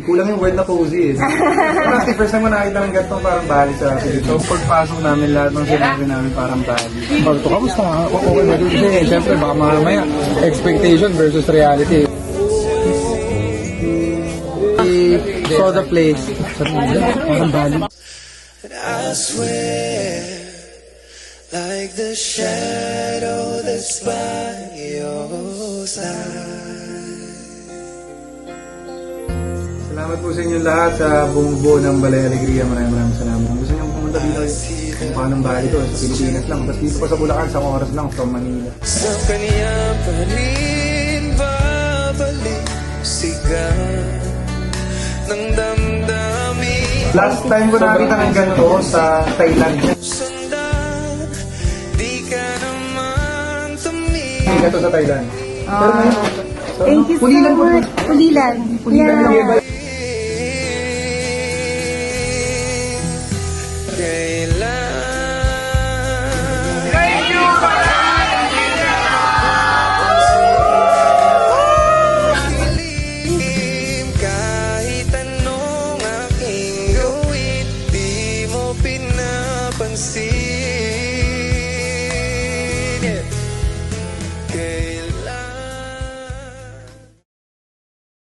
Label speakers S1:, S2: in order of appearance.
S1: Kulang yung word na cozy eh. Kasi first time mo nakita ng ganitong parang Bali sa Pilipinas. So pagpasok namin lahat ng sinabi namin parang Bali.
S2: Bagto, kamusta nga? Okay na rin. Kasi syempre baka mamaya expectation versus reality. Saw the place. Parang Bali.
S3: I swear, like the shadow that's by your side.
S1: Salamat po sa inyong lahat sa buong buo ng Balay Alegria. Maraming salamat. Kung gusto niyo pumunta dito, kung paano ng Bali to, sa Pilipinas lang. Tapos dito pa sa Bulacan, sa oras lang from Manila.
S3: Sa kanya pa rin babalik sigaw ng damdamin.
S1: Last time ko nakita ng ganito sa Thailand.
S3: Sundan, di ka naman tumingin.
S1: Hindi ka to sa Thailand. Pero ngayon,
S4: Thank you so
S1: Pulilan po.
S4: much. Pulilan.
S1: Pulilan
S4: Yeah.
S1: lang.